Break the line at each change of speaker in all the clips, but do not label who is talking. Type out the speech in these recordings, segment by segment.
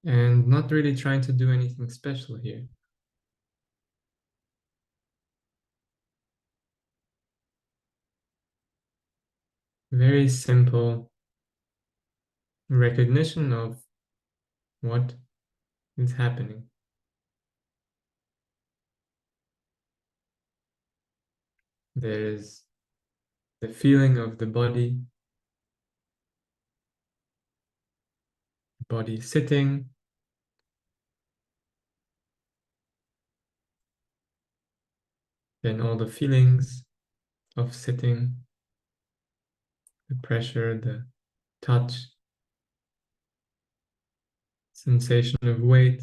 and not really trying to do anything special here. Very simple recognition of what is happening. There is the feeling of the body sitting, then all the feelings of sitting, the pressure, the touch, sensation of weight,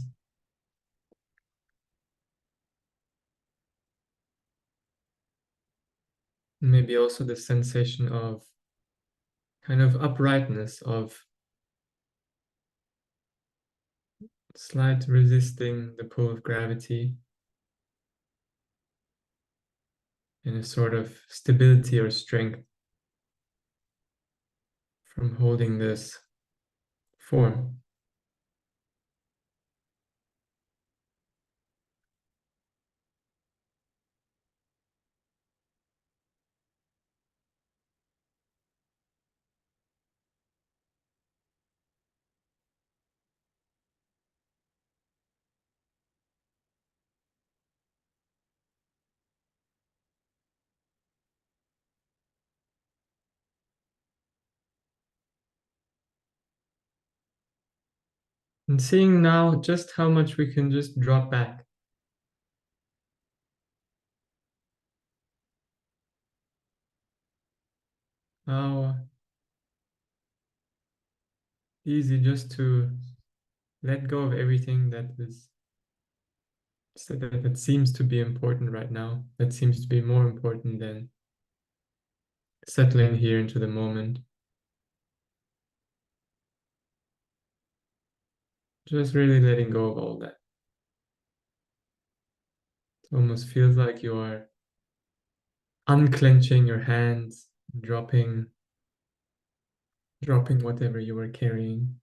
maybe also the sensation of kind of uprightness, of slight resisting the pull of gravity, and a sort of stability or strength from holding this form. And seeing now just how much we can just drop back. How easy just to let go of everything that seems to be important right now, that seems to be more important than settling here into the moment. Just really letting go of all that. It almost feels like you are unclenching your hands, dropping whatever you were carrying.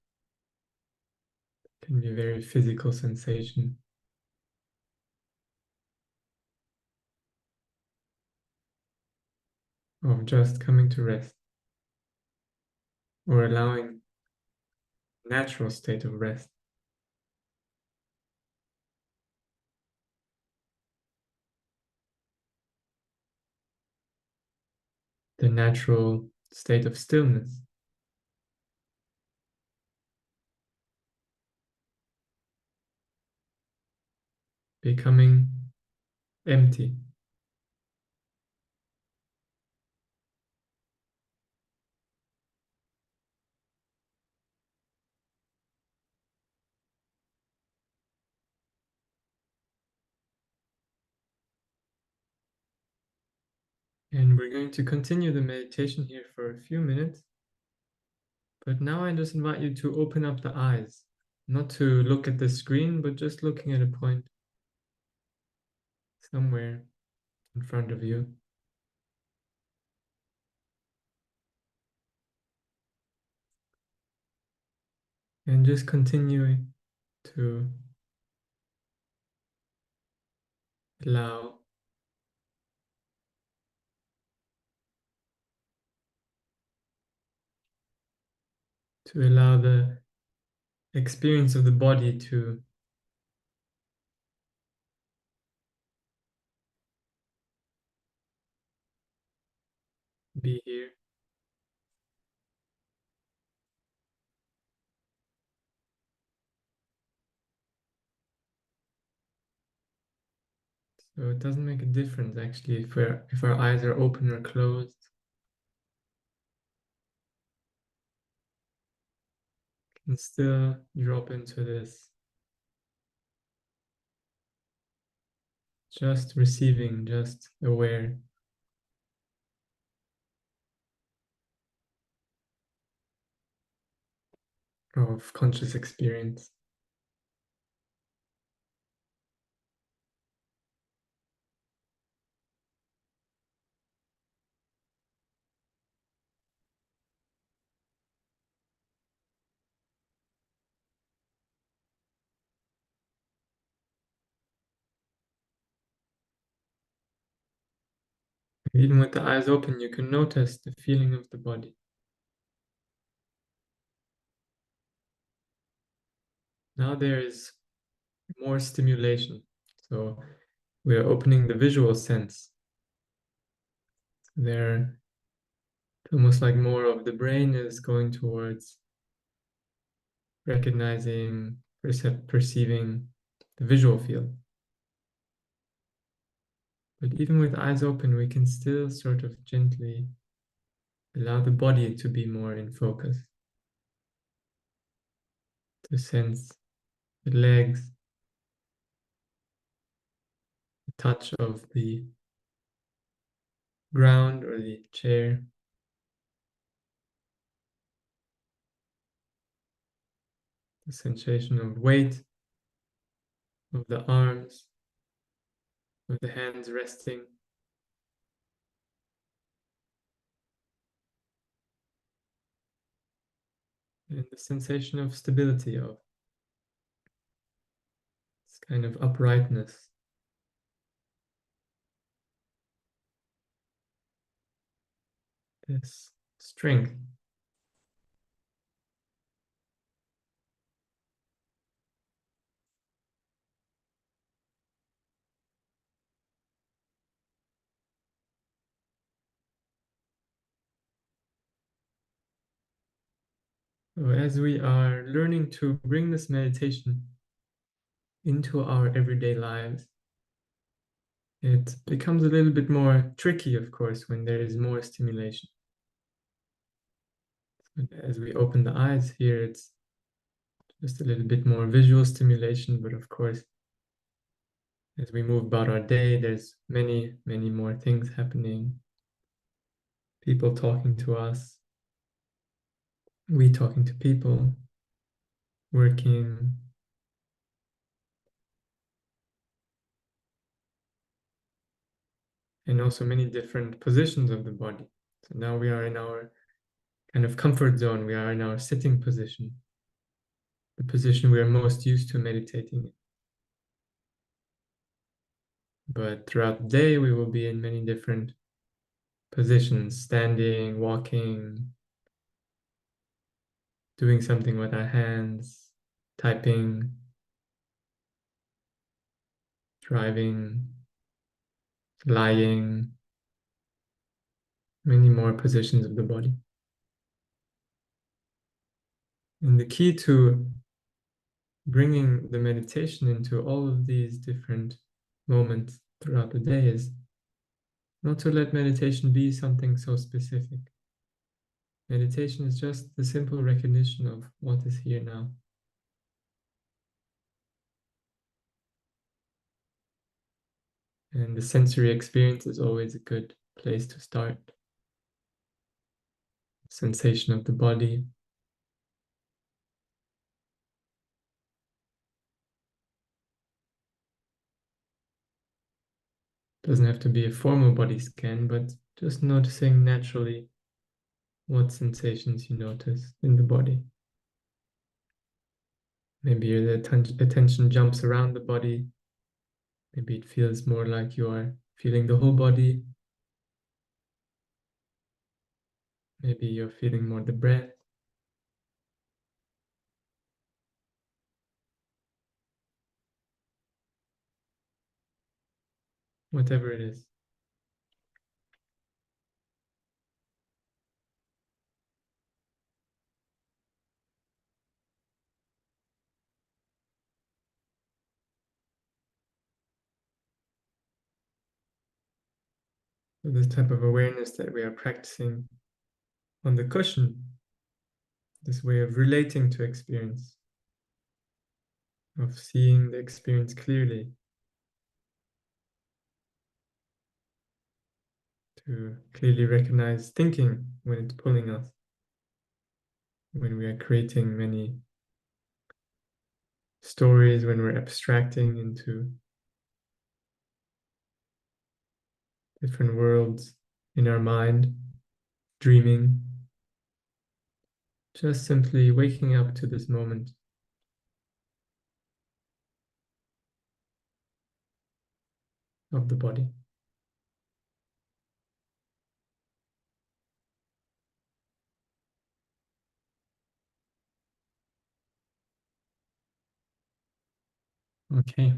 It can be a very physical sensation of just coming to rest or allowing natural state of rest, the natural state of stillness, becoming empty. And we're going to continue the meditation here for a few minutes. But now I just invite you to open up the eyes, not to look at the screen, but just looking at a point somewhere in front of you. And just continuing to allow the experience of the body to be here. So it doesn't make a difference actually if our eyes are open or closed. And still drop into this, just receiving, just aware of conscious experience. Even with the eyes open, you can notice the feeling of the body. Now there is more stimulation. So we are opening the visual sense. There, almost like more of the brain is going towards recognizing, perceiving the visual field. But even with eyes open, we can still sort of gently allow the body to be more in focus, to sense the legs, the touch of the ground or the chair, the sensation of weight of the arms, of the hands resting, and the sensation of stability, of this kind of uprightness. This strength. So as we are learning to bring this meditation into our everyday lives, it becomes a little bit more tricky, of course, when there is more stimulation. As we open the eyes here, it's just a little bit more visual stimulation, but of course, as we move about our day, there's many, many more things happening. People talking to us, we talking to people, working, and also many different positions of the body. So now we are in our kind of comfort zone. We are in our sitting position, the position we are most used to meditating in. But throughout the day, we will be in many different positions, standing, walking, doing something with our hands, typing, driving, lying, many more positions of the body. And the key to bringing the meditation into all of these different moments throughout the day is not to let meditation be something so specific. Meditation is just the simple recognition of what is here now. And the sensory experience is always a good place to start. Sensation of the body. Doesn't have to be a formal body scan, but just noticing naturally what sensations you notice in the body. Maybe the attention jumps around the body. Maybe it feels more like you are feeling the whole body. Maybe you're feeling more the breath. Whatever it is. So this type of awareness that we are practicing on the cushion, this way of relating to experience, of seeing the experience clearly, to clearly recognize thinking when it's pulling us, when we are creating many stories, when we're abstracting into different worlds in our mind, dreaming, just simply waking up to this moment of the body. Okay.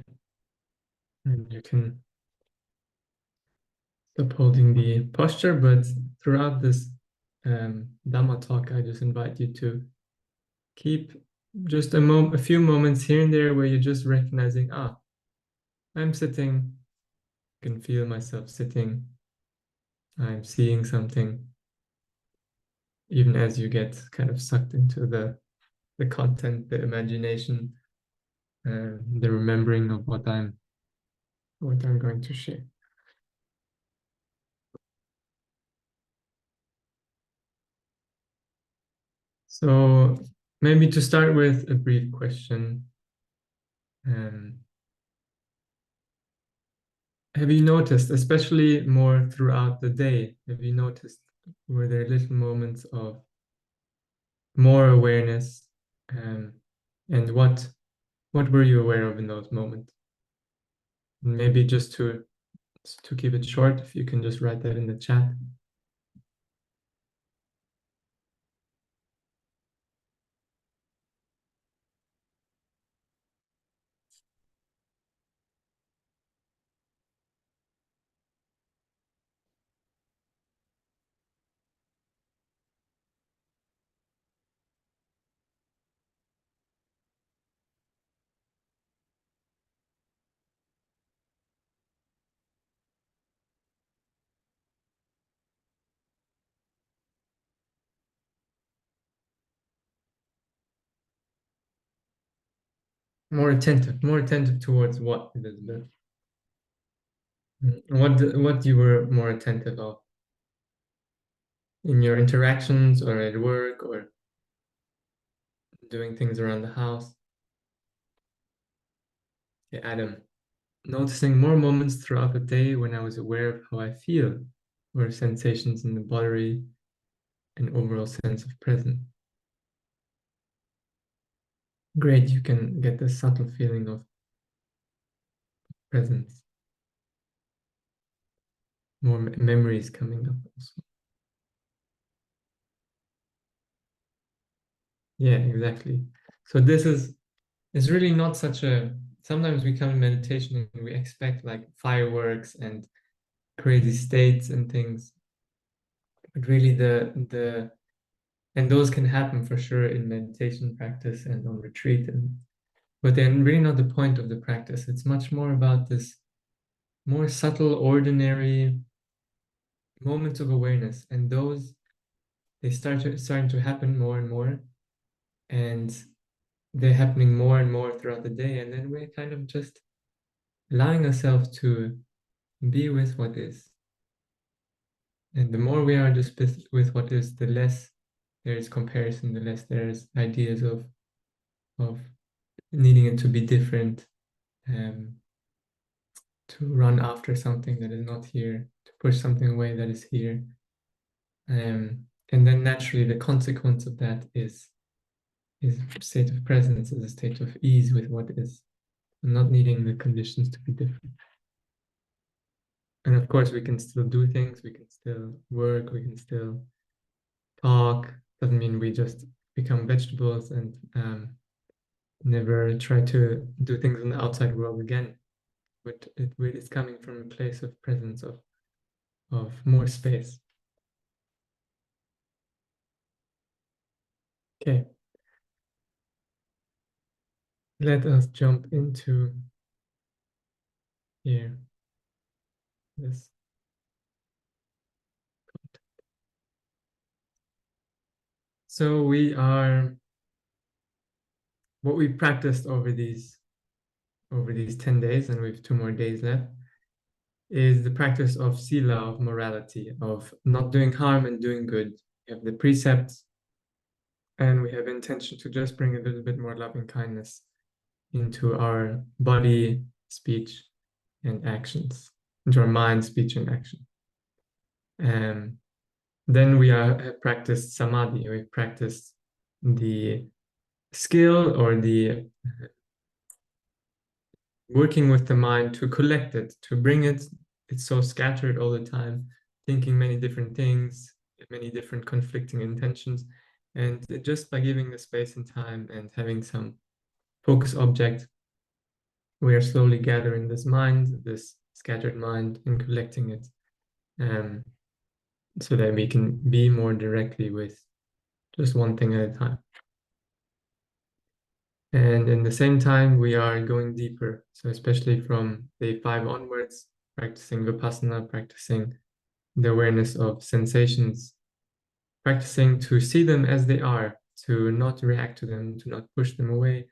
And you can stop holding the posture, but throughout this Dhamma talk, I just invite you to keep just a few moments here and there where you're just recognizing, I'm sitting, I can feel myself sitting, I'm seeing something, even as you get kind of sucked into the content, the imagination, the remembering of what I'm going to share. So maybe to start with a brief question. Um, have you noticed, especially more throughout the day, have you noticed, were there little moments of more awareness? Um, and what were you aware of in those moments? Maybe just to keep it short, if you can just write that in the chat. More attentive towards what, Elizabeth? What you were more attentive of in your interactions or at work or doing things around the house? Okay, Adam, noticing more moments throughout the day when I was aware of how I feel, or sensations in the body, an overall sense of presence. Great, you can get the subtle feeling of presence. More memories coming up also. Yeah, exactly. So this is it's really not such a sometimes we come in meditation and we expect like fireworks and crazy states and things. But really the and those can happen for sure in meditation practice and on retreat and but they're really not the point of the practice. It's much more about this more subtle, ordinary moments of awareness. And those they starting to happen more and more. And they're happening more and more throughout the day. And then we're kind of just allowing ourselves to be with what is. And the more we are just with what is, the less there is comparison, the less there's ideas of needing it to be different, um, to run after something that is not here, to push something away that is here. And then naturally the consequence of that is a state of presence, is a state of ease with what is, not needing the conditions to be different. And of course, we can still do things, we can still work, we can still talk. Doesn't mean we just become vegetables and never try to do things in the outside world again. But it's coming from a place of presence, of more space. Okay, let us jump into here. This. So what we practiced over these 10 days, and we have 2 more days left, is the practice of sila, of morality, of not doing harm and doing good. We have the precepts, and we have intention to just bring a little bit more loving kindness into our body, speech, and actions, into our mind, speech, and action. And then we have practiced samadhi. We've practiced the skill or the working with the mind to collect it, to bring it. It's so scattered all the time, thinking many different things, many different conflicting intentions. And just by giving the space and time and having some focus object, we are slowly gathering this mind, this scattered mind, and collecting it, so that we can be more directly with just one thing at a time. And in the same time, we are going deeper. So especially from day 5 onwards, practicing Vipassana, practicing the awareness of sensations, practicing to see them as they are, to not react to them, to not push them away,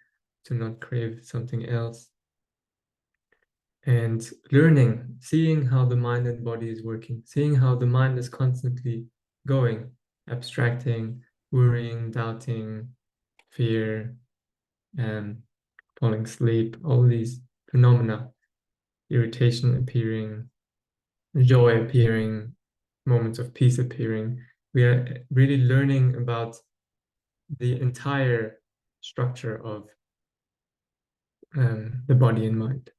to not crave something else. And learning, seeing how the mind and body is working, seeing how the mind is constantly going, abstracting, worrying, doubting, fear, and falling asleep, all these phenomena, irritation appearing, joy appearing, moments of peace appearing. We are really learning about the entire structure of the body and mind,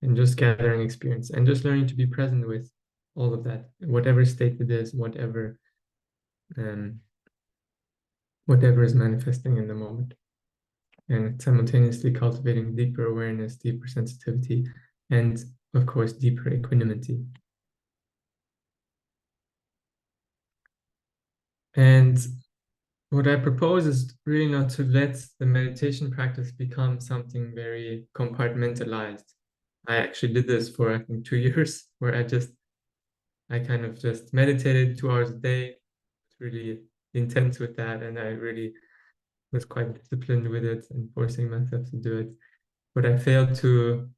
and just gathering experience and just learning to be present with all of that, whatever state it is, um, whatever is manifesting in the moment, and simultaneously cultivating deeper awareness, deeper sensitivity, and of course, deeper equanimity. And what I propose is really not to let the meditation practice become something very compartmentalized. I actually did this for, I think, 2 years, where I kind of just meditated 2 hours a day, really intense with that, and I really was quite disciplined with it and forcing myself to do it. But I failed to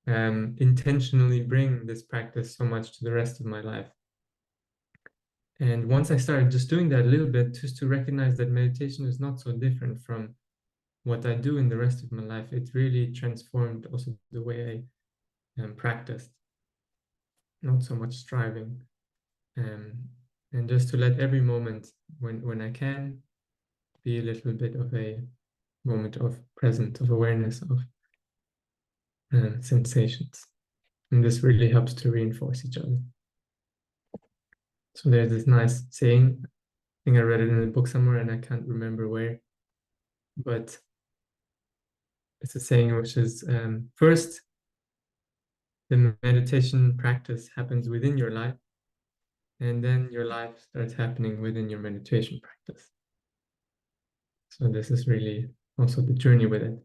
intentionally bring this practice so much to the rest of my life. And once I started just doing that a little bit, just to recognize that meditation is not so different from what I do in the rest of my life, it really transformed also the way I practiced, not so much striving. And just to let every moment, when I can, be a little bit of a moment of present, of awareness, of sensations. And this really helps to reinforce each other. So there's this nice saying, I think I read it in a book somewhere and I can't remember where, but it's a saying which is first, the meditation practice happens within your life, and then your life starts happening within your meditation practice. So this is really also the journey with it.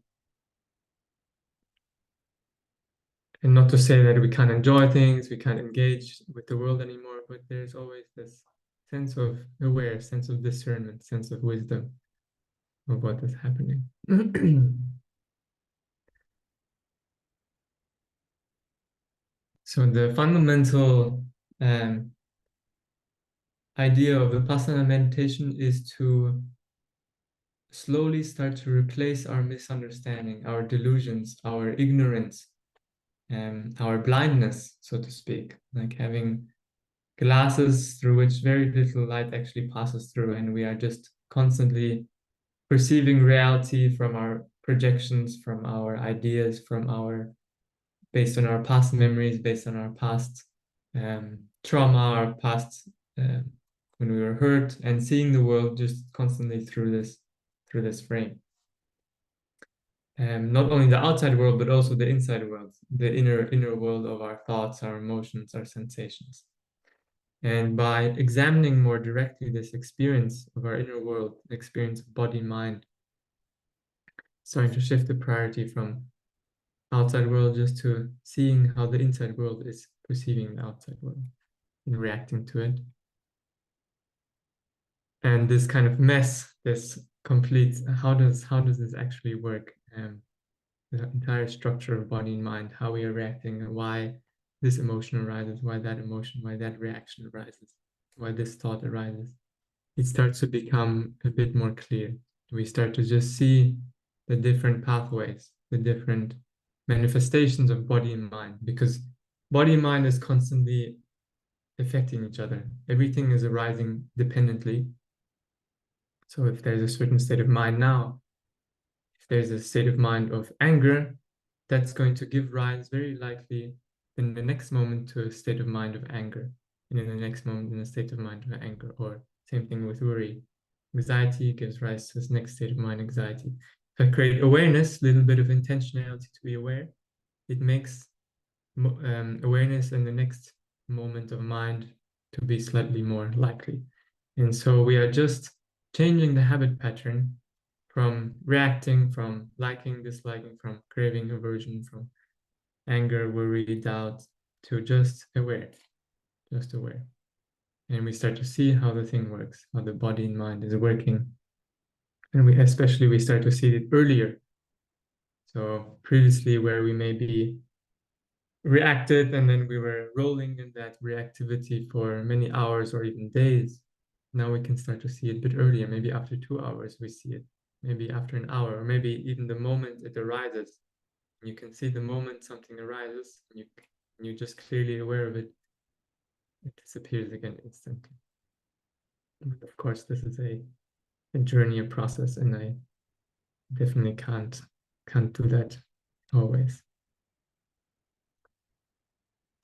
And not to say that we can't enjoy things, we can't engage with the world anymore, but there's always this sense of awareness, sense of discernment, sense of wisdom of what is happening. So the fundamental idea of Vipassana meditation is to slowly start to replace our misunderstanding, our delusions, our ignorance, our blindness, so to speak, like having glasses through which very little light actually passes through, and we are just constantly perceiving reality from our projections, from our ideas, based on our past memories, based on our past trauma, our past when we were hurt, and seeing the world just constantly through this frame. Not only the outside world, but also the inside world, the inner world of our thoughts, our emotions, our sensations. And by examining more directly this experience of our inner world, experience of body, mind, starting to shift the priority from outside world just to seeing how the inside world is perceiving the outside world and reacting to it. And this kind of mess, this complete, how does this actually work? The entire structure of body and mind, how we are reacting, and why this emotion arises, why that emotion, why that reaction arises, why this thought arises. It starts to become a bit more clear. We start to just see the different pathways, the different manifestations of body and mind, because body and mind is constantly affecting each other. Everything is arising dependently. So if there's a certain state of mind now, if there's a state of mind of anger, that's going to give rise very likely in the next moment to a state of mind of anger, and in the next moment in a state of mind of anger, or same thing with worry. Anxiety gives rise to this next state of mind, anxiety. if I create awareness, a little bit of intentionality to be aware, it makes awareness in the next moment of mind to be slightly more likely. And so we are just changing the habit pattern from reacting, from liking, disliking, from craving, aversion, from anger, worry, doubt, to just aware, just aware. And we start to see how the thing works, how the body and mind is working. And we start to see it earlier. So previously where we maybe reacted and then we were rolling in that reactivity for many hours or even days, now we can start to see it a bit earlier. Maybe after 2 hours we see it, maybe after an hour, or maybe even the moment it arises. You can see the moment something arises, and you're just clearly aware of it, it disappears again instantly. But of course, this is a journey, a process, and I definitely can't do that always.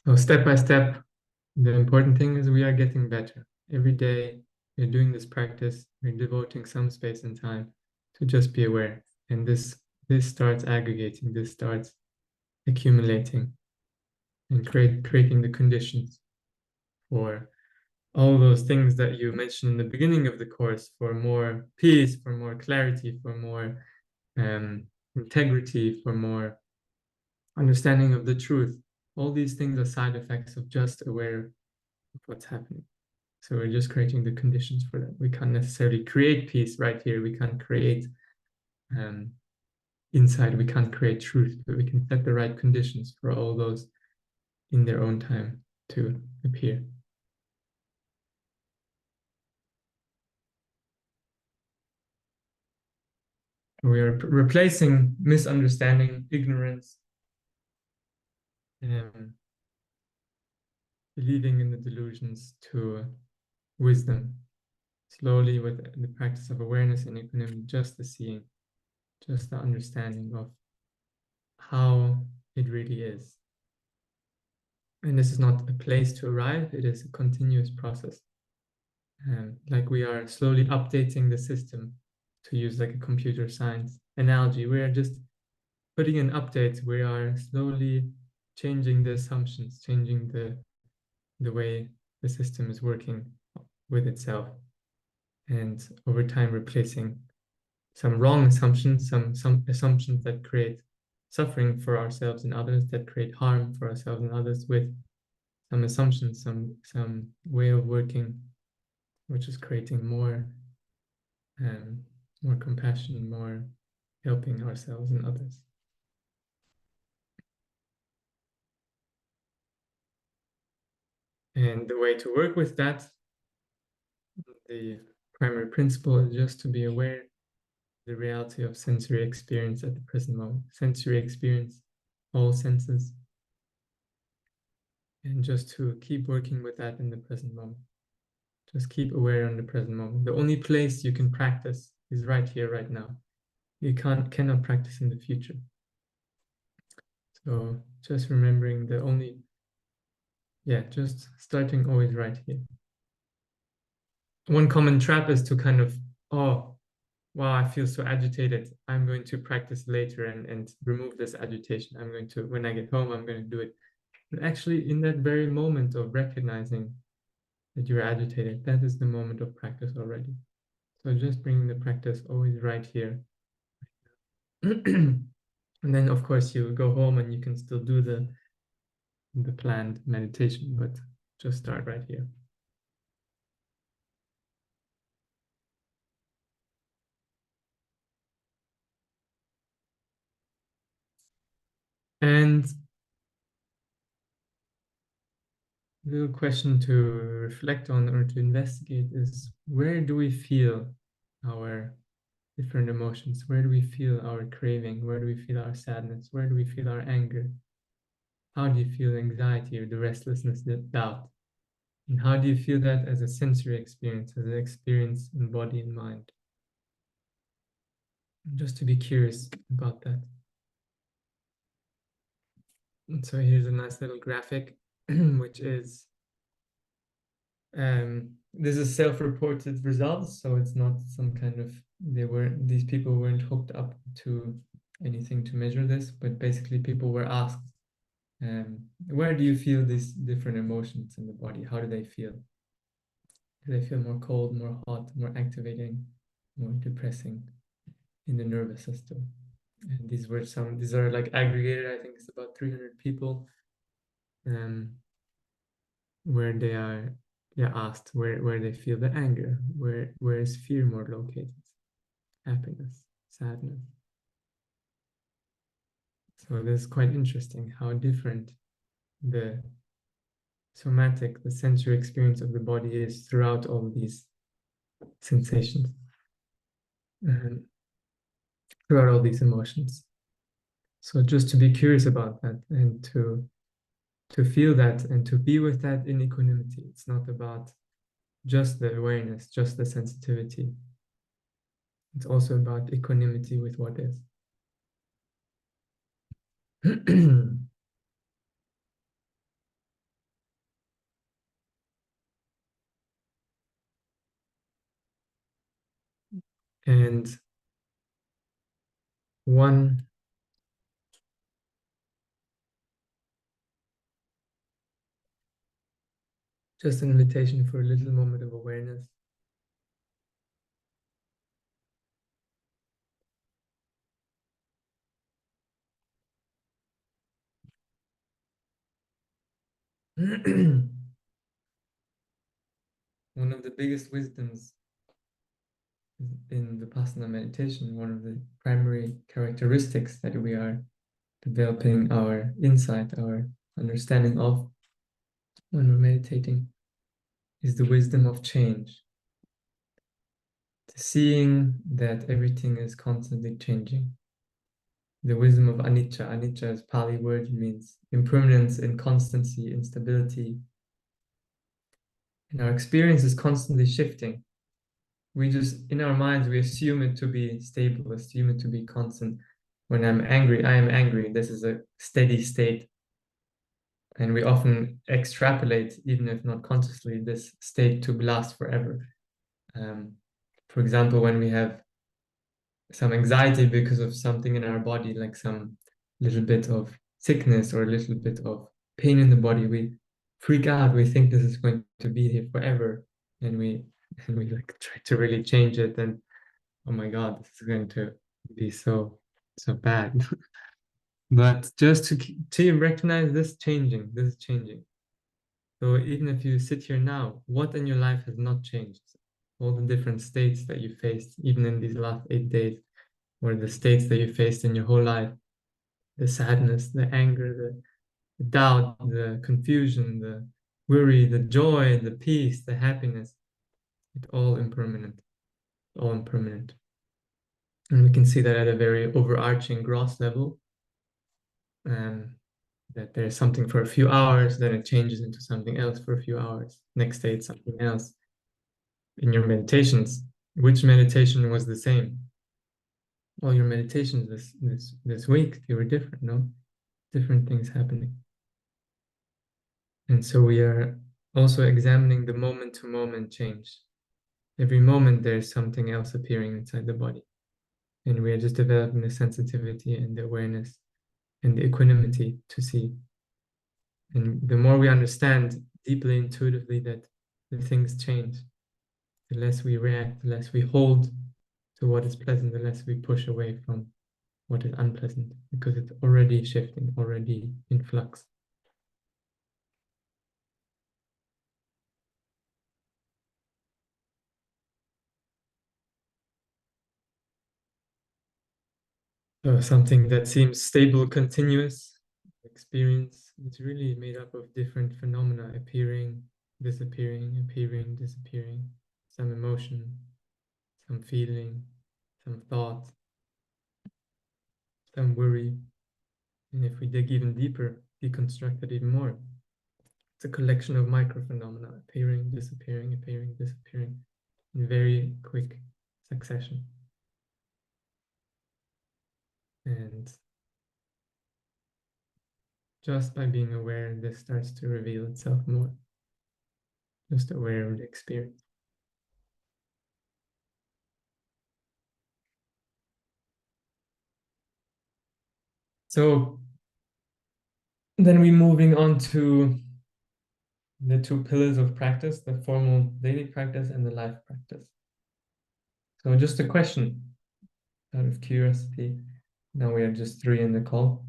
So step by step, the important thing is we are getting better. Every day we're doing this practice, we're devoting some space and time to just be aware. And this starts aggregating, this starts accumulating and creating the conditions for all those things that you mentioned in the beginning of the course, for more peace, for more clarity, for more integrity, for more understanding of the truth. All these things are side effects of just aware of what's happening. So we're just creating the conditions for that. We can't necessarily create peace right here. We can't create insight. We can't create truth, but we can set the right conditions for all those in their own time to appear. We are replacing misunderstanding, ignorance, believing in the delusions to wisdom. Slowly, with the practice of awareness and equanimity, just the seeing, just the understanding of how it really is. And this is not a place to arrive, it is a continuous process. Like we are slowly updating the system, to use like a computer science analogy. We are just putting in updates. We are slowly changing the assumptions, changing the way the system is working with itself. And over time replacing some wrong assumptions, some assumptions that create suffering for ourselves and others, that create harm for ourselves and others, with some assumptions, some way of working, which is creating more more compassion, more helping ourselves and others. And the way to work with that, the primary principle is just to be aware of the reality of sensory experience at the present moment. Sensory experience, all senses, and just to keep working with that in the present moment. Just keep aware on the present moment. The only place you can practice is right here, right now. You cannot practice in the future. So just remembering just starting always right here. One common trap is to kind of, oh, wow, I feel so agitated. I'm going to practice later and remove this agitation. I'm going to, when I get home, I'm going to do it. But actually, in that very moment of recognizing that you're agitated, that is the moment of practice already. So just bringing the practice always right here. And then, of course, you go home and you can still do the planned meditation, but just start right here. And a little question to reflect on or to investigate is, where do we feel our different emotions? Where do we feel our craving? Where do we feel our sadness? Where do we feel our anger? How do you feel anxiety or the restlessness, the doubt? And how do you feel that as a sensory experience, as an experience in body and mind? Just to be curious about that. And so here's a nice little graphic, which is this is self-reported results, so it's not some kind of these people weren't hooked up to anything to measure this, but basically people were asked, where do you feel these different emotions in the body? How do they feel? Do they feel more cold, more hot, more activating, more depressing in the nervous system? And these are like aggregated, I think it's about 300 people, um, where they're asked where they feel the anger, where is fear more located, happiness, sadness. So this is quite interesting how different the somatic, the sensory experience of the body is throughout all these sensations and throughout all these emotions. So just to be curious about that and to feel that and to be with that in equanimity. It's not about just the awareness, just the sensitivity. It's also about equanimity with what is. And one, just an invitation for a little moment of awareness. One of the biggest wisdoms in Vipassana meditation, one of the primary characteristics that we are developing our insight, our understanding of when we're meditating, is the wisdom of change. Seeing that everything is constantly changing. The wisdom of anicca. Anicca is Pali word, it means impermanence, inconstancy, instability. And our experience is constantly shifting. We just, in our minds, we assume it to be stable, assume it to be constant. When I'm angry, I am angry. This is a steady state. And we often extrapolate, even if not consciously, this state to last forever. For example, when we have some anxiety because of something in our body, like some little bit of sickness or a little bit of pain in the body, we freak out. We think this is going to be here forever, and we and we like try to really change it. And oh my God, this is going to be so bad. But just to recognize this changing, this is changing. So even if you sit here now, what in your life has not changed? All the different states that you faced, even in these last 8 days, or the states that you faced in your whole life, the sadness, the anger, the doubt, the confusion, the worry, the joy, the peace, the happiness, it's all impermanent, all impermanent. And we can see that at a very overarching gross level, um, that there's something for a few hours, then it changes into something else for a few hours. Next day, it's something else. In your meditations, which meditation was the same? All your meditations this week, they were different, no? Different things happening. And so we are also examining the moment to moment change. Every moment there's something else appearing inside the body. And we are just developing the sensitivity and the awareness and the equanimity to see. And the more we understand deeply, intuitively that the things change, the less we react, the less we hold to what is pleasant, the less we push away from what is unpleasant, because it's already shifting, already in flux. Something that seems stable, continuous experience is really made up of different phenomena appearing, disappearing, appearing, disappearing, some emotion, some feeling, some thought, some worry. And if we dig even deeper, deconstruct it even more, it's a collection of micro phenomena appearing, disappearing in very quick succession. And just by being aware, this starts to reveal itself more. just aware of the experience. So then we're moving on to the two pillars of practice, the formal daily practice and the life practice. So just a question out of curiosity. Now we are just three in the call.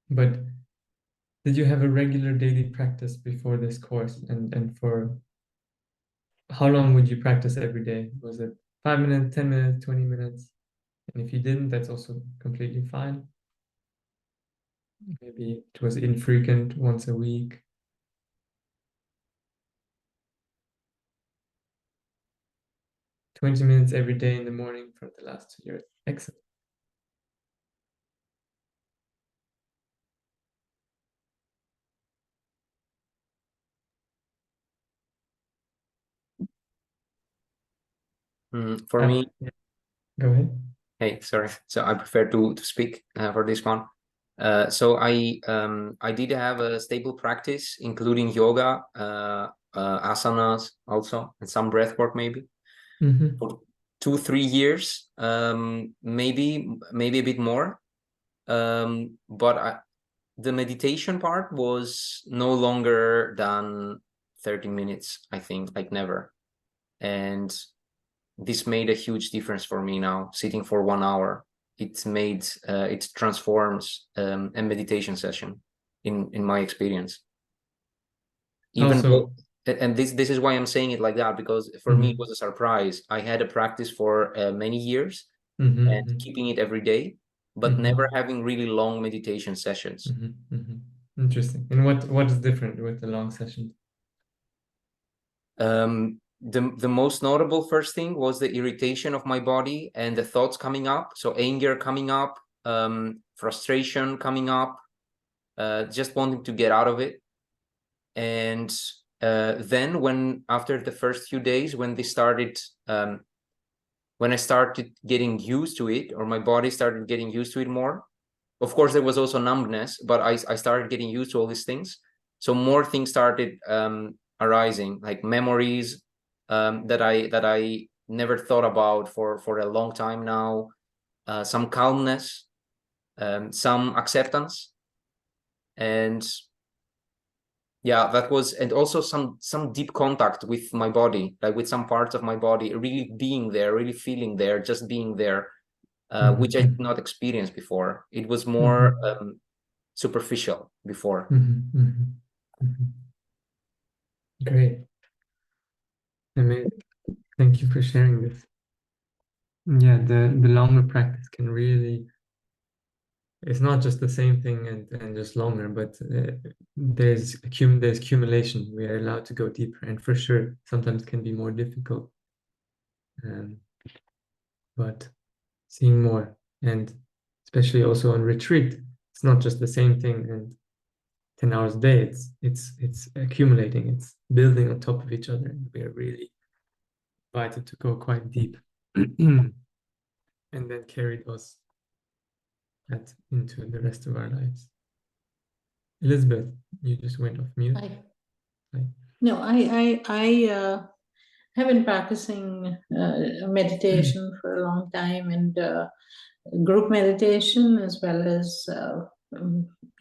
But did you have a regular daily practice before this course? And for how long would you practice every day? Was it 5 minutes, 10 minutes, 20 minutes? And if you didn't, that's also completely fine. Maybe it was infrequent, once a week. 20 minutes every day in the morning for the last 2 years. Excellent.
For me,
Yeah. Go ahead.
hey, sorry. So I prefer to speak for this one. So I did have a stable practice, including yoga, asanas also, and some breath work maybe for 2-3 years, maybe a bit more. But the meditation part was no longer than 30 minutes, I think, like never. And this made a huge difference for me now, sitting for 1 hour. It transforms a meditation session in my experience. Even though, and this is why I'm saying it like that, because for me it was a surprise. I had a practice for many years and keeping it every day, but never having really long meditation sessions.
Interesting. And what is different with the long sessions?
The most notable first thing was the irritation of my body and the thoughts coming up. So anger coming up, frustration coming up, just wanting to get out of it. And then when after the first few days, when I started getting used to it, or my body started getting used to it more, of course there was also numbness, but I started getting used to all these things. So more things started arising, like memories that I never thought about for a long time now, some calmness, some acceptance, and yeah, that was, and also some deep contact with my body, like with some parts of my body, really being there, really feeling there, just being there, which I did not experience before. It was more superficial before.
Great. Amazing. Thank you for sharing this. Yeah, the longer practice can really, it's not just the same thing and just longer, but there's accumulation. We are allowed to go deeper, and for sure, sometimes can be more difficult. But seeing more, and especially also on retreat, it's not just the same thing and 10 hours a day. It's accumulating. It's building on top of each other, and we are really invited to go quite deep, and then carry that into the rest of our lives. Elizabeth, you just went off mute.
Hi. No, I have been practicing meditation for a long time, and group meditation, as well as a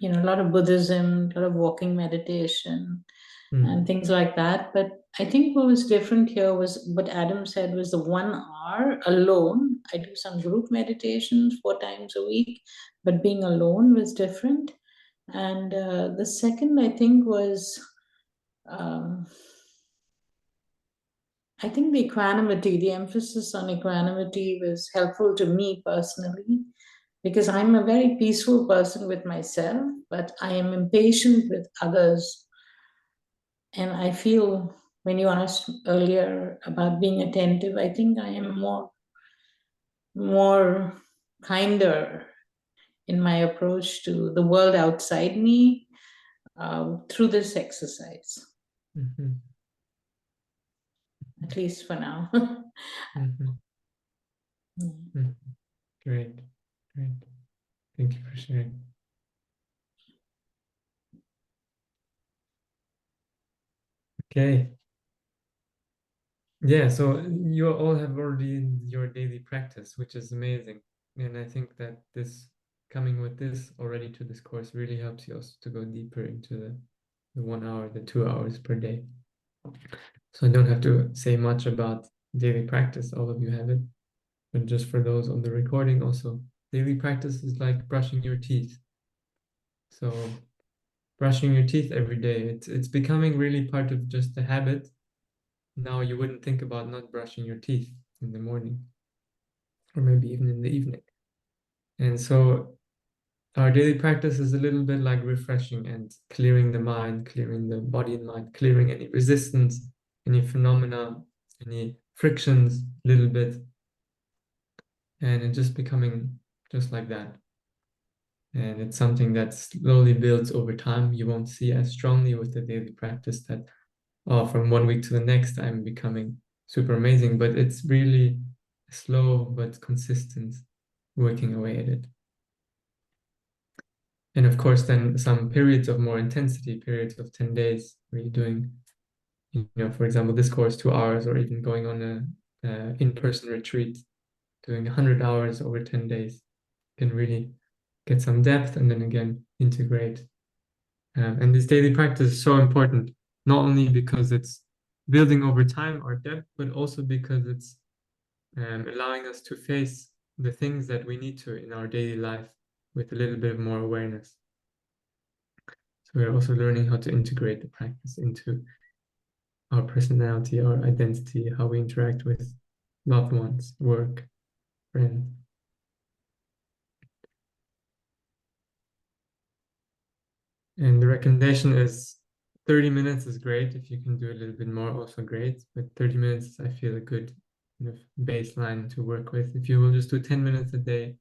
lot of Buddhism, a lot of walking meditation, and things like that. But I think what was different here was what Adam said was the 1 hour alone. I do some group meditations 4 times a week, but being alone was different. And the second, I think, was I think the equanimity, the emphasis on equanimity was helpful to me personally, because I'm a very peaceful person with myself, but I am impatient with others. And I feel, when you asked earlier about being attentive, I think I am more kinder in my approach to the world outside me through this exercise. At least for now.
Great. Thank you for sharing. Okay, Yeah, so you all have already your daily practice, which is amazing. And I think that this coming with this already to this course really helps you also to go deeper into the 1 hour, the 2 hours per day. So I don't have to say much about daily practice, all of you have it. But just for those on the recording also, daily practice is like brushing your teeth. So brushing your teeth every day, it's becoming really part of just a habit. Now you wouldn't think about not brushing your teeth in the morning or maybe even in the evening. And so our daily practice is a little bit like refreshing and clearing the mind, clearing the body and mind, clearing any resistance, any phenomena, any frictions, a little bit. And it's just becoming just like that. And it's something that slowly builds over time. You won't see as strongly with the daily practice that, oh, from 1 week to the next, I'm becoming super amazing. But it's really slow but consistent working away at it. And of course, then some periods of more intensity, periods of 10 days, where you're doing, for example, this course, 2 hours, or even going on a in-person retreat, doing 100 hours over 10 days, can really get some depth and then again integrate. And this daily practice is so important, not only because it's building over time our depth, but also because it's allowing us to face the things that we need to in our daily life with a little bit more awareness. So we're also learning how to integrate the practice into our personality, our identity, how we interact with loved ones, work, friends. And the recommendation is 30 minutes is great. If you can do a little bit more, also great. But 30 minutes, I feel a good kind of baseline to work with. If you will just do 10 minutes a day,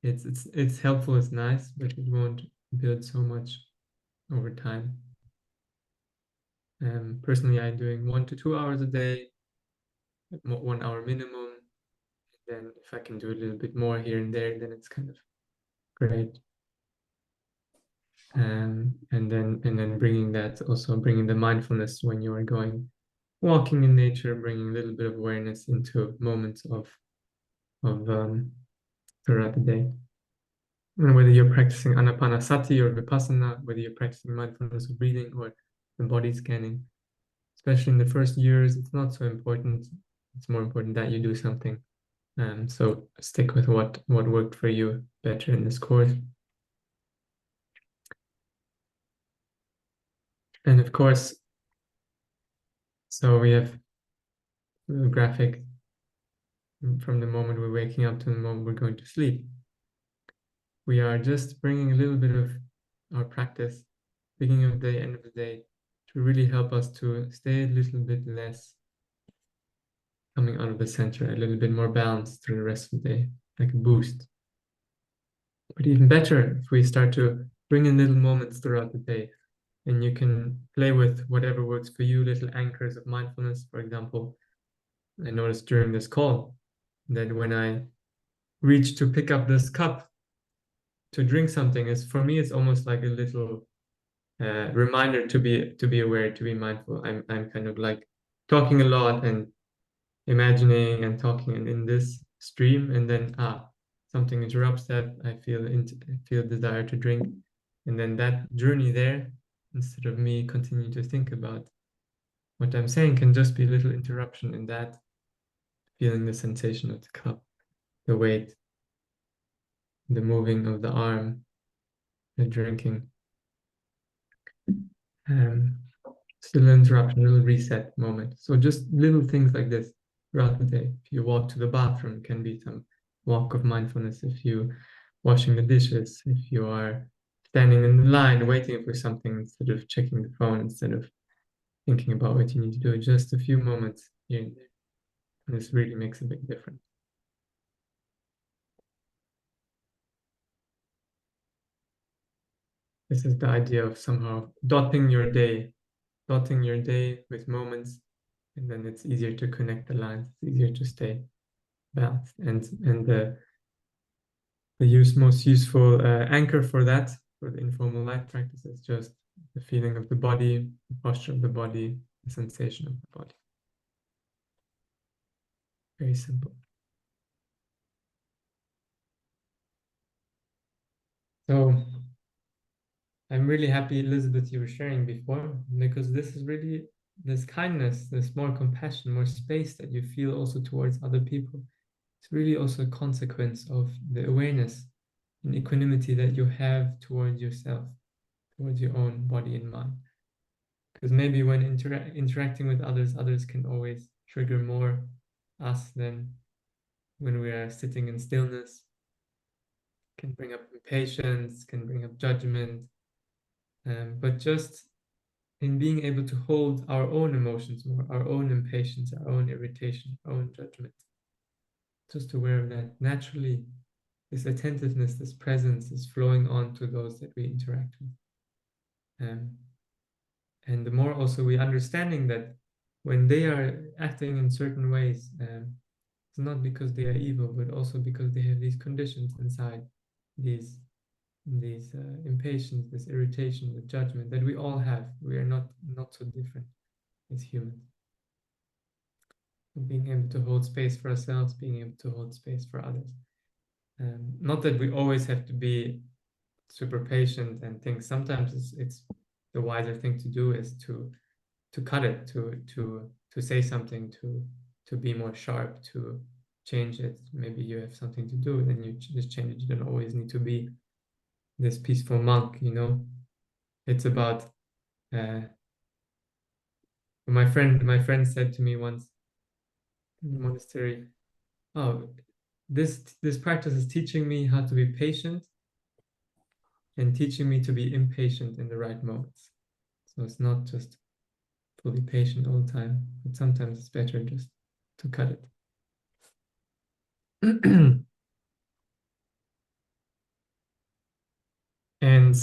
it's helpful, it's nice, but it won't build so much over time. Personally, I'm doing 1 to 2 hours a day, 1 hour minimum. Then if I can do a little bit more here and there, then it's kind of great. And then bringing the mindfulness when you are going walking in nature, bringing a little bit of awareness into moments of throughout the day. And whether you're practicing anapanasati or vipassana, whether you're practicing mindfulness of breathing or the body scanning, especially in the first years, it's not so important. It's more important that you do something. So stick with what worked for you better in this course. And of course, so we have the graphic from the moment we're waking up to the moment we're going to sleep. We are just bringing a little bit of our practice, beginning of the day, end of the day, to really help us to stay a little bit less coming out of the center, a little bit more balanced through the rest of the day, like a boost. But even better if we start to bring in little moments throughout the day, and you can play with whatever works for you, little anchors of mindfulness. For example, I noticed during this call that when I reach to pick up this cup to drink something, is for me it's almost like a little reminder to be aware, to be mindful. I'm kind of like talking a lot and imagining and talking and in this stream, and then something interrupts that. I feel desire to drink, and then that journey there, instead of me continuing to think about what I'm saying, can just be a little interruption in that, feeling the sensation of the cup, the weight, the moving of the arm, the drinking. Still an interruption, a little reset moment. So just little things like this throughout the day. If you walk to the bathroom, it can be some walk of mindfulness. If you washing the dishes, if you are standing in the line waiting for something instead of checking the phone, instead of thinking about what you need to do, just a few moments here and there. And this really makes a big difference. This is the idea of somehow dotting your day with moments, and then it's easier to connect the lines, it's easier to stay balanced. And the most useful anchor for that, for the informal life practice, is just the feeling of the body, the posture of the body, the sensation of the body. Very simple. So I'm really happy, Elizabeth, you were sharing before, because this is really this kindness, this more compassion, more space that you feel also towards other people. It's really also a consequence of the awareness and equanimity that you have towards yourself, towards your own body and mind. Because maybe when interacting with others, others can always trigger more us than when we are sitting in stillness. Can bring up impatience, can bring up judgment, but just in being able to hold our own emotions more, our own impatience, our own irritation, our own judgment, just aware of that. Naturally, this attentiveness, this presence is flowing on to those that we interact with. And the more also we understanding that when they are acting in certain ways, it's not because they are evil, but also because they have these conditions inside, these impatience, this irritation, the judgment that we all have. We are not so different as humans. Being able to hold space for ourselves, being able to hold space for others. Not that we always have to be super patient and things. Sometimes it's the wiser thing to do is to cut it, to say something, to be more sharp, to change it. Maybe you have something to do, then you just change it. You don't always need to be this peaceful monk, you know. It's about my friend said to me once in the monastery, oh, this practice is teaching me how to be patient and teaching me to be impatient in the right moments. So it's not just fully patient all the time, but sometimes it's better just to cut it. And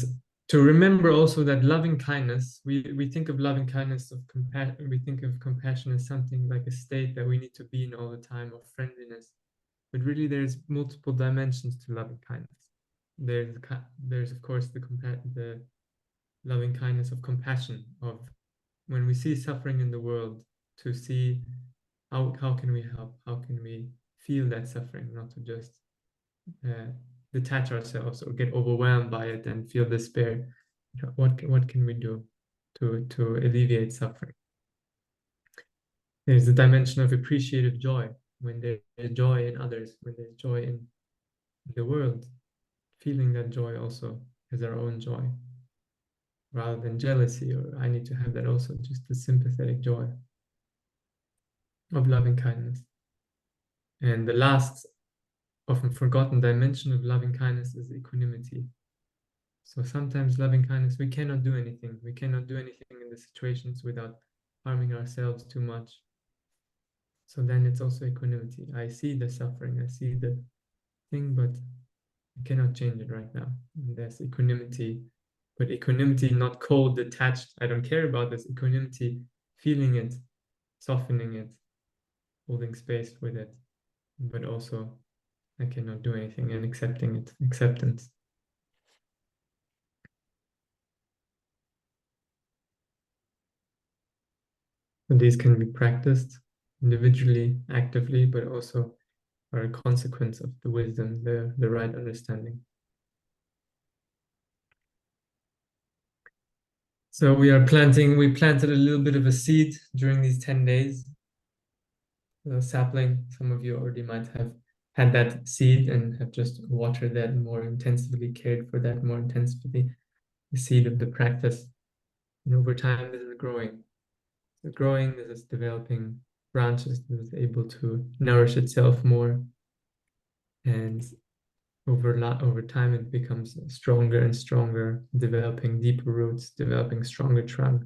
to remember also that loving kindness, we think of loving kindness of compassion, we think of compassion as something like a state that we need to be in all the time, of friendliness. But really there's multiple dimensions to loving kindness. There's of course the loving kindness of compassion, of when we see suffering in the world, to see how can we help, how can we feel that suffering, not to just detach ourselves or get overwhelmed by it and feel despair. What can we do to alleviate suffering? There's the dimension of appreciative joy, when there's joy in others, when there's joy in the world, feeling that joy also as our own joy, rather than jealousy or I need to have that also, just the sympathetic joy of loving kindness. And the last, often forgotten dimension of loving kindness is equanimity. So sometimes loving kindness, we cannot do anything. We cannot do anything in the situations without harming ourselves too much. So then it's also equanimity. I see the suffering, I see the thing, but I cannot change it right now. And there's equanimity, but equanimity not cold, detached. I don't care about this. Equanimity, feeling it, softening it, holding space with it, but also I cannot do anything and accepting it, acceptance. And these can be practiced individually, actively, but also are a consequence of the wisdom, the right understanding. So we planted a little bit of a seed during these 10 days. A sapling, some of you already might have had that seed and have just watered that more intensively, cared for that more intensively, the seed of the practice. And over time, this is growing. It's growing, this is developing branches, this is able to nourish itself more. And over time, it becomes stronger and stronger, developing deeper roots, developing stronger trunk,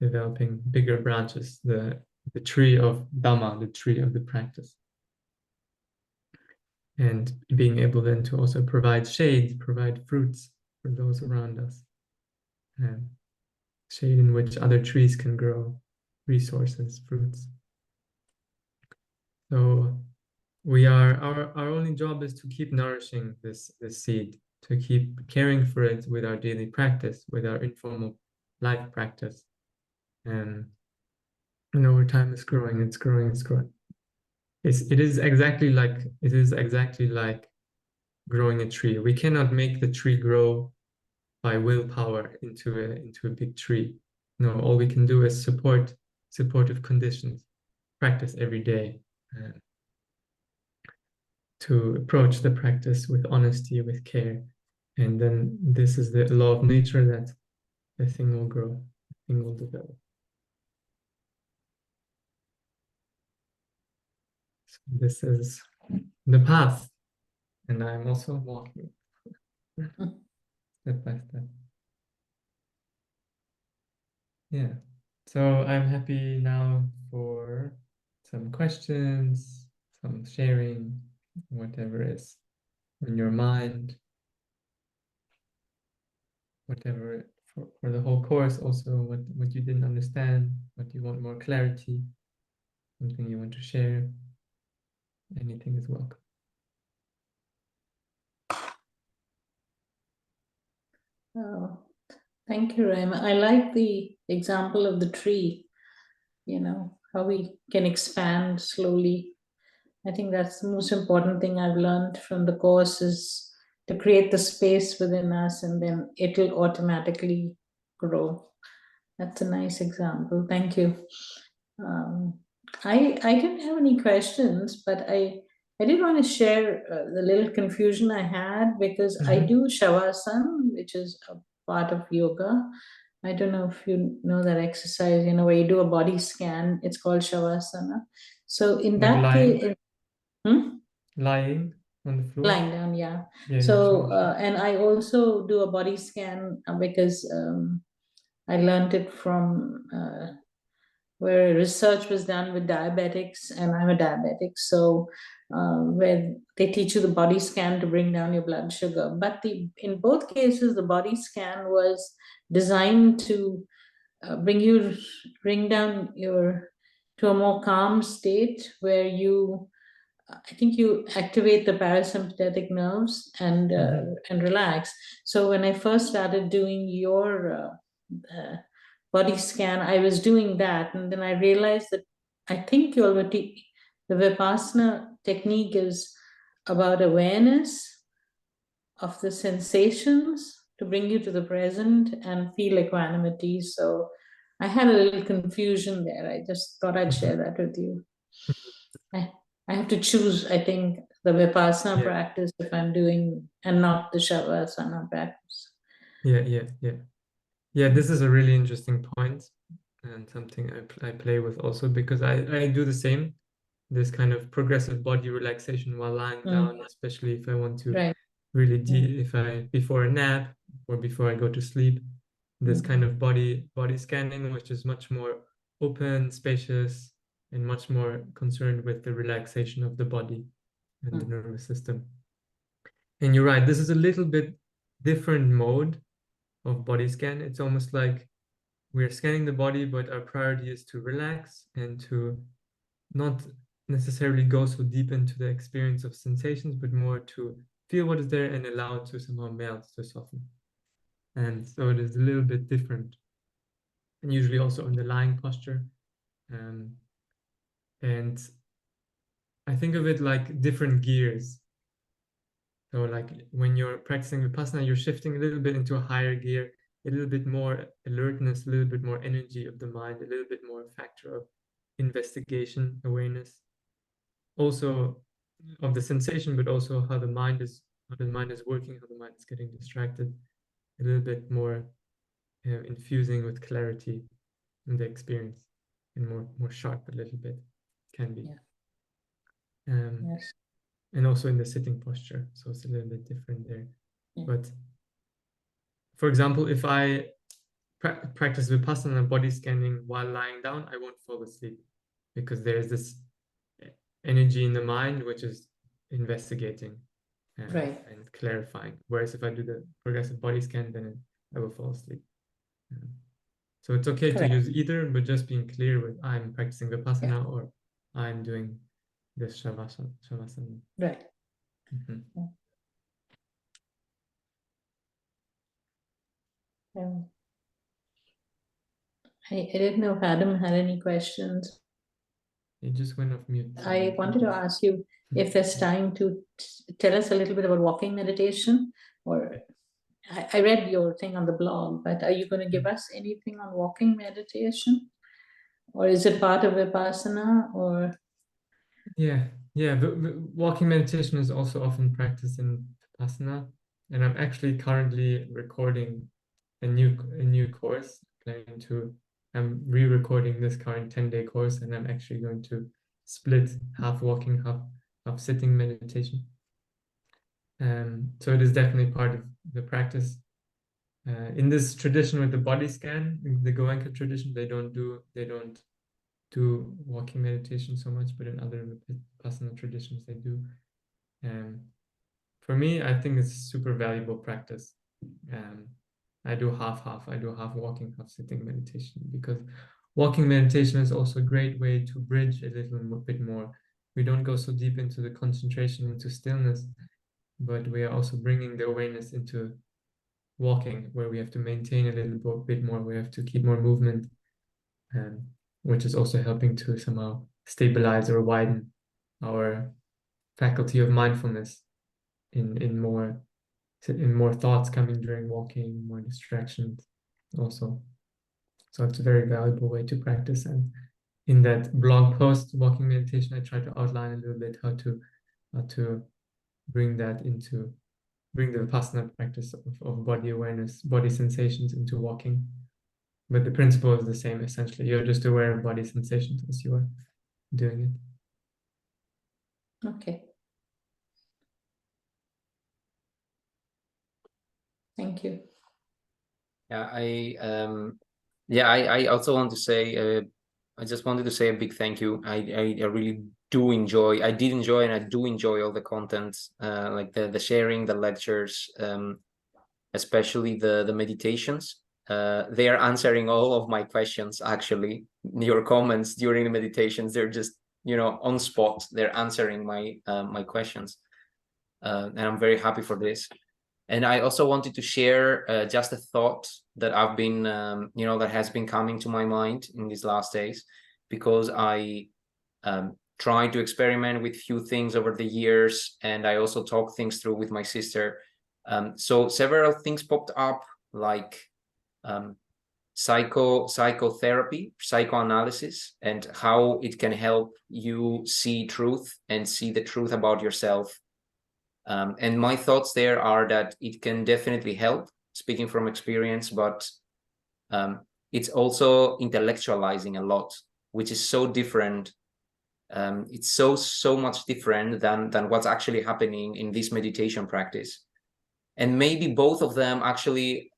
developing bigger branches, the tree of Dhamma, the tree of the practice. And being able then to also provide shade, provide fruits for those around us. And shade in which other trees can grow, resources, fruits. So our only job is to keep nourishing this seed, to keep caring for it with our daily practice, with our informal life practice. And over time it's growing, it's growing, it's growing. it is exactly like growing a tree. We cannot make the tree grow by willpower into a big tree. No, all we can do is supportive conditions, practice every day, to approach the practice with honesty, with care. And then this is the law of nature that the thing will grow, the thing will develop. So this is the path, and I'm also walking step by step. Yeah. So I'm happy now for some questions, some sharing, whatever is in your mind, whatever for the whole course, also what you didn't understand, what you want more clarity, something you want to share, anything is welcome.
Oh, thank you, Raima. I like the example of the tree, how we can expand slowly. I think that's the most important thing I've learned from the course is to create the space within us and then it'll automatically grow. That's a nice example. Thank you. Um, I didn't have any questions, but I did want to share the little confusion I had because I
Mhm.
do Shavasana, which is a part of yoga. I don't know if you know that exercise, where you do a body scan. It's called Shavasana. So in
Like
that case,
lying on the floor.
lying down, yeah.
Yeah, yeah,
So,
sure.
and I also do a body scan because I learned it from where research was done with diabetics, and I'm a diabetic. So, where they teach you the body scan to bring down your blood sugar. But in both cases, the body scan was designed to bring down your to a more calm state where I think you activate the parasympathetic nerves and relax. So when I first started doing your body scan, I was doing that, and then I realized that I think the Vipassana technique is about awareness of the sensations to bring you to the present and feel equanimity. So I had a little confusion there. I just thought I'd share that with you. I, I have to choose, I think, the Vipassana
Yeah.
practice if I'm doing, and not the Shavasana practice.
Yeah, this is a really interesting point and something I play with also because I do the same, this kind of progressive body relaxation while lying down, especially if I want to
Right.
really if I before a nap or before I go to sleep, this kind of body scanning, which is much more open, spacious, and much more concerned with the relaxation of the body and the nervous system. And you're right, this is a little bit different mode of body scan. It's almost like we're scanning the body, but our priority is to relax and to not necessarily go so deep into the experience of sensations, but more to feel what is there and allow it to somehow melt, to soften. And so it is a little bit different. And usually also in the lying posture. And I think of it like different gears. So like when you're practicing Vipassana, you're shifting a little bit into a higher gear, a little bit more alertness, a little bit more energy of the mind, a little bit more factor of investigation, awareness, also of the sensation, but also how the mind is working, how the mind is getting distracted, a little bit more infusing with clarity in the experience, and more sharp a little bit can be.
Yes.
And also in the sitting posture, so it's a little bit different there. But for example, if I practice Vipassana body scanning while lying down, I won't fall asleep because there's this energy in the mind which is investigating and clarifying. Whereas if I do the progressive body scan, then I will fall asleep. So it's okay to use either, but just being clear with I'm practicing Vipassana or I'm doing this Shavasana.
Right. I didn't know if Adam had any questions.
You just went off mute.
I wanted to ask you if there's time to tell us a little bit about walking meditation, or I read your thing on the blog, but are you going to give us anything on walking meditation, or is it part of Vipassana, or?
Yeah, walking meditation is also often practiced in Vipassana, and I'm actually currently recording a new course. I'm re-recording this current 10-day course, and I'm actually going to split half walking, half sitting meditation. So it is definitely part of the practice. In this tradition with the body scan, the Goenka tradition, they don't do walking meditation so much, but in other Vipassana traditions they do. For me, I think it's super valuable practice. I do half. I do half walking, half sitting meditation, because walking meditation is also a great way to bridge a little bit more. We don't go so deep into the concentration, into stillness, but we are also bringing the awareness into walking, where we have to maintain a little bit more. We have to keep more movement, which is also helping to somehow stabilize or widen our faculty of mindfulness in more thoughts coming during walking, more distractions also. So it's a very valuable way to practice. And in that blog post, walking meditation, I try to outline a little bit how to bring the Vipassana practice of body awareness, body sensations into walking. But the principle is the same, essentially. You're just aware of body sensations as you are doing it.
Okay. Thank you.
Yeah, I also want to say, I just wanted to say a big thank you. I really do enjoy, I did enjoy, and I do enjoy all the content, like the sharing, the lectures, especially the meditations. They are answering all of my questions, actually. Your comments during the meditations, they're just, on spot. They're answering my questions. And I'm very happy for this. And I also wanted to share just a thought that I've been, that has been coming to my mind in these last days, because I tried to experiment with few things over the years, and I also talked things through with my sister. So several things popped up, like psychotherapy, psychoanalysis, and how it can help you see truth and see the truth about yourself. And my thoughts there are that it can definitely help, speaking from experience, but it's also intellectualizing a lot, which is so different. It's so much different than what's actually happening in this meditation practice. And maybe both of them actually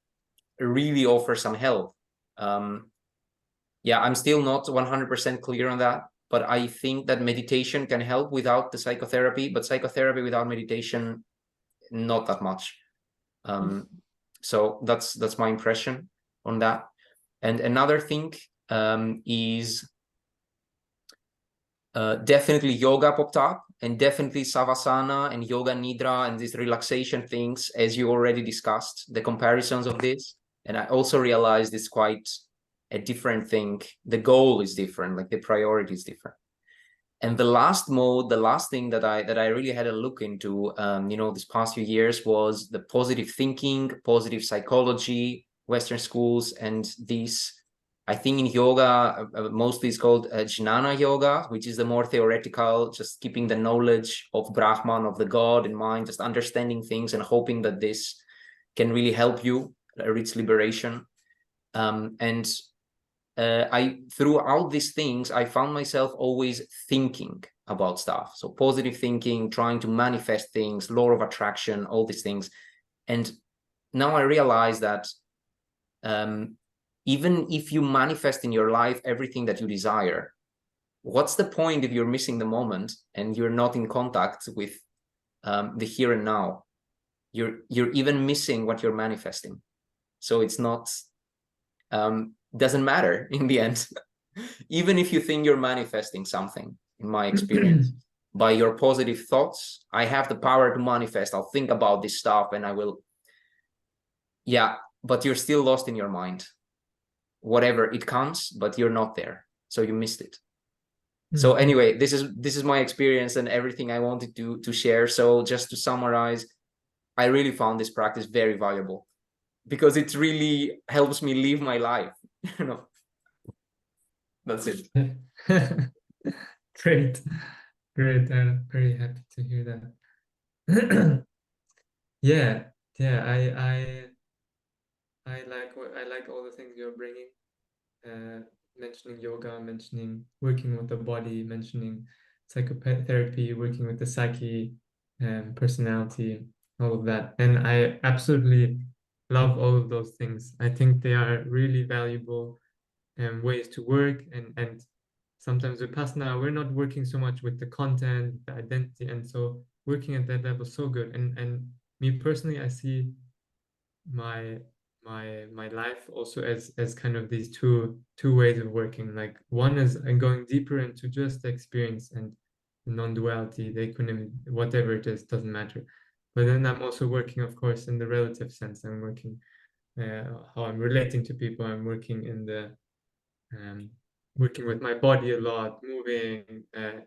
really offer some help. Yeah, I'm still not 100% clear on that, but I think that meditation can help without the psychotherapy, but psychotherapy without meditation, not that much. So that's my impression on that. And another thing is definitely yoga popped up, and definitely savasana and yoga nidra and these relaxation things, as you already discussed, the comparisons of this. And I also realized it's quite a different thing. The goal is different, like the priority is different. And the last thing that I really had a look into, this past few years, was the positive thinking, positive psychology, Western schools, and these, I think in yoga, mostly it's called jnana yoga, which is the more theoretical, just keeping the knowledge of Brahman, of the God in mind, just understanding things and hoping that this can really help you reach liberation. Throughout these things, I found myself always thinking about stuff. So positive thinking, trying to manifest things, law of attraction, all these things. And now I realize that even if you manifest in your life everything that you desire, what's the point if you're missing the moment and you're not in contact with the here and now? You're even missing what you're manifesting. So it's not, doesn't matter in the end. Even if you think you're manifesting something, in my experience, by your positive thoughts, I have the power to manifest. I'll think about this stuff and I will. Yeah, but you're still lost in your mind. Whatever, it comes, but you're not there. So you missed it. So anyway, this is my experience and everything I wanted to share. So just to summarize, I really found this practice very valuable because it really helps me live my life. You know, that's it.
Great, great. I'm very happy to hear that. Yeah, yeah. I like all the things you're bringing. Mentioning yoga, mentioning working with the body, mentioning psychotherapy, working with the psyche, personality, all of that. And I absolutely love all of those things. I think they are really valuable ways to work. And sometimes Vipassana, we're not working so much with the content, the identity. And so working at that level is so good. And me personally, I see my my life also as kind of these two ways of working. Like one is I'm going deeper into just the experience and the non-duality, the equanimity, whatever it is, doesn't matter. But then I'm also working, of course, in the relative sense. I'm working how I'm relating to people. I'm working in the um, working with my body a lot, moving, uh,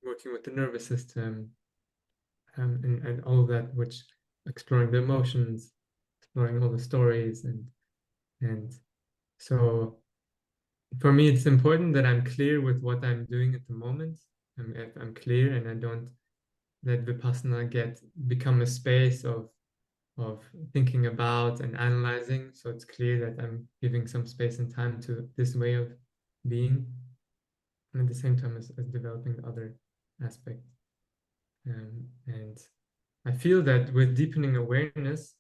working with the nervous system, and all of that, which exploring the emotions, exploring all the stories, and so for me, it's important that I'm clear with what I'm doing at the moment. If I'm clear and I don't let Vipassana become a space of thinking about and analyzing. So it's clear that I'm giving some space and time to this way of being, and at the same time as developing the other aspect. And I feel that with deepening awareness,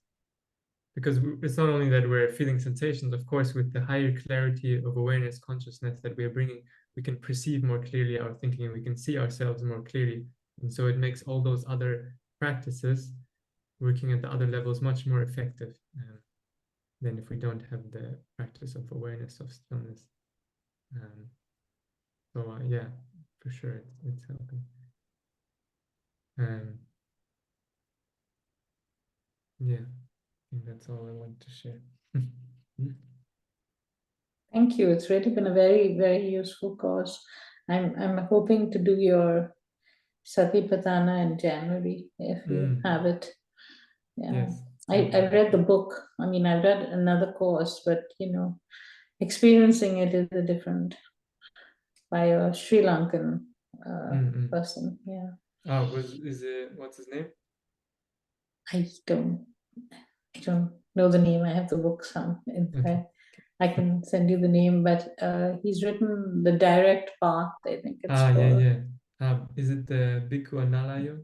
because it's not only that we're feeling sensations, of course, with the higher clarity of awareness, consciousness that we're bringing, we can perceive more clearly our thinking and we can see ourselves more clearly. And so it makes all those other practices, working at the other levels, much more effective than if we don't have the practice of awareness, of stillness. So yeah, for sure, it's helping. Yeah, I think that's all I want to share.
Thank you. It's really been a very, very useful course. I'm hoping to do your Satipatthana in January if you have it. Yeah.
Yes.
I read the book. I mean, I've read another course, but experiencing it is a different by a Sri Lankan person. Yeah.
What's his name?
I don't know the name. I have the book
Okay.
I can send you the name, but he's written The Direct Path, I think it's called.
Yeah. Is it the Bhikkhu Analayo?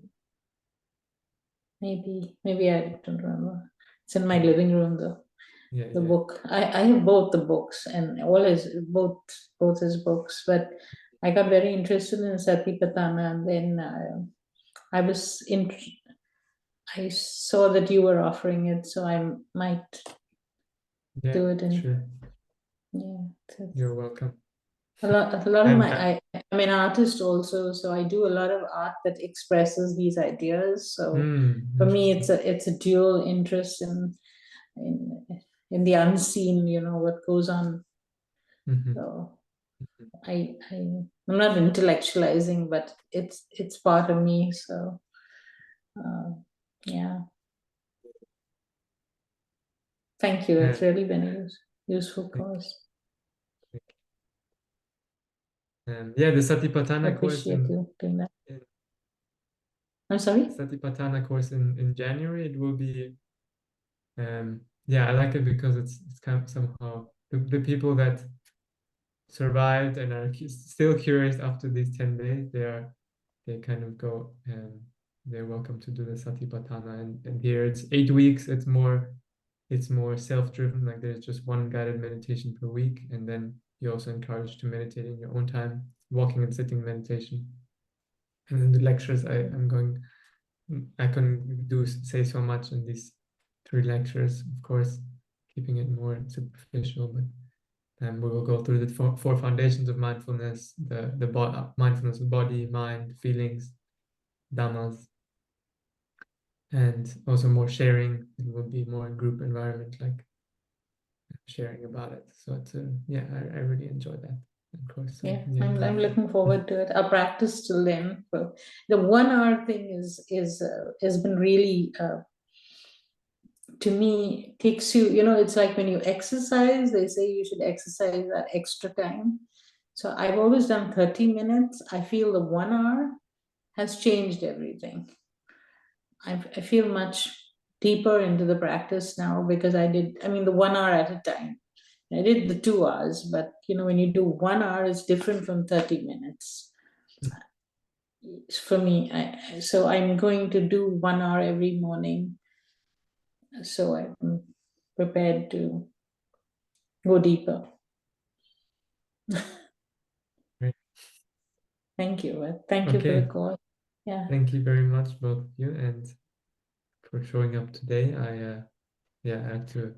Maybe I don't remember. It's in my living room though.
Yeah,
The book. I have both the books and both his books, but I got very interested in Satipatthana, and then I was in. I saw that you were offering it, so I might
yeah,
do it. And
sure.
yeah,
You're welcome.
a lot of
And
I'm an artist also, so I do a lot of art that expresses these ideas. So for me, it's a dual interest in in the unseen, what goes on. So I'm not intellectualizing, but it's part of me. So yeah, thank you. It's really been a useful course.
Yeah, the Satipatthana course
Appreciate you doing that. I'm sorry.
Satipatthana course in January, it will be yeah, I like it because it's kind of somehow the people that survived and are still curious after these 10 days, they kind of go and they're welcome to do the Satipatthana. And here it's 8 weeks, it's more self-driven, like there's just one guided meditation per week, and then you're also encouraged to meditate in your own time, walking and sitting meditation. And then the lectures I couldn't say so much in these 3 lectures, of course, keeping it more superficial, but we will go through the four foundations of mindfulness, the mindfulness of body, mind, feelings, dhammas, and also more sharing. It will be more group environment, like sharing about it. So it's yeah, I really enjoy that. of course.
Yeah,
Yeah.
I'm looking forward to it. I'll practice till then. But the 1 hour thing has been really to me takes you. It's like when you exercise. They say you should exercise that extra time. So I've always done 30 minutes. I feel the 1 hour has changed everything. I feel much deeper into the practice now because I mean, the 1 hour at a time. I did the 2 hours, but when you do 1 hour, it's different from 30 minutes. For me, so I'm going to do 1 hour every morning. So I'm prepared to go deeper.
Great.
Thank you. Thank you for the
Okay.
call. Yeah.
Thank you very much, both of you, and for showing up today. I have to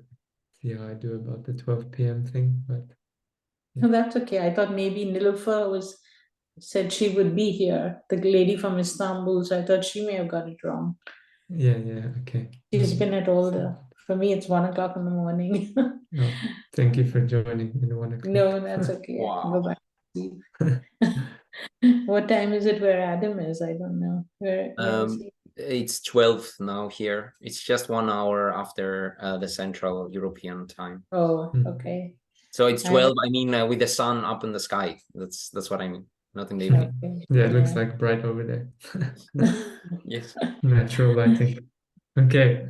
see how I do about the 12 p.m. thing, but
No, that's okay. I thought maybe Nilofer said she would be here, the lady from Istanbul. So I thought she may have got it wrong.
yeah, okay.
She's been at all for me, it's 1 o'clock in the morning.
No, thank you for joining in 1 o'clock.
No, that's okay. I can go back to sleep. What time is it where Adam is? I don't know. Where is he?
It's 12 now here. It's just 1 hour after the Central European time.
Oh, okay.
So it's 12. I mean, with the sun up in the sky. That's what I mean. Not in the evening.
Okay.
Yeah, it looks like bright over there.
Yes.
Natural lighting. Okay.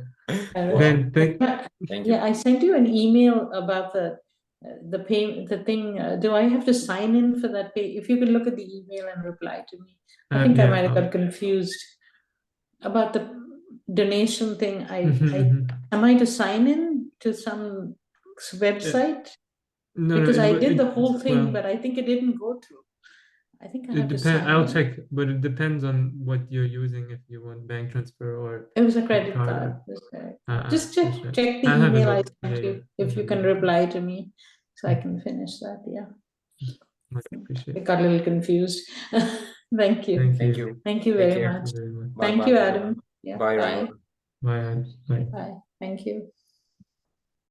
Then
Thank you.
Yeah, I sent you an email about the pay, the thing. Do I have to sign in for that pay? If you could look at the email and reply to me. I think I might have got confused about the donation thing. Am I to sign in to some website?
No,
Because I did the
it-
whole thing,
well,
but I think it didn't go through. I think I
it
have to
depends.
sign
I'll
in.
check, but it depends on what you're using. If you want bank transfer or
It was a credit
card
card.
or-
That's correct.
that's
Just check
right.
the
I'll have a
email I
look.
sent
Yeah,
you.
I'll
If you
have a
can
look.
reply to me, so I can finish that. Yeah.
Much
I
appreciated.
got a little confused. Thank you.
Thank you.
Thank you
Take
very
care.
much.
Very much.
Bye
Thank
bye.
you, Adam. Yeah.
Bye,
Bye.
Ryan.
Bye. Bye.
Bye. Thank you.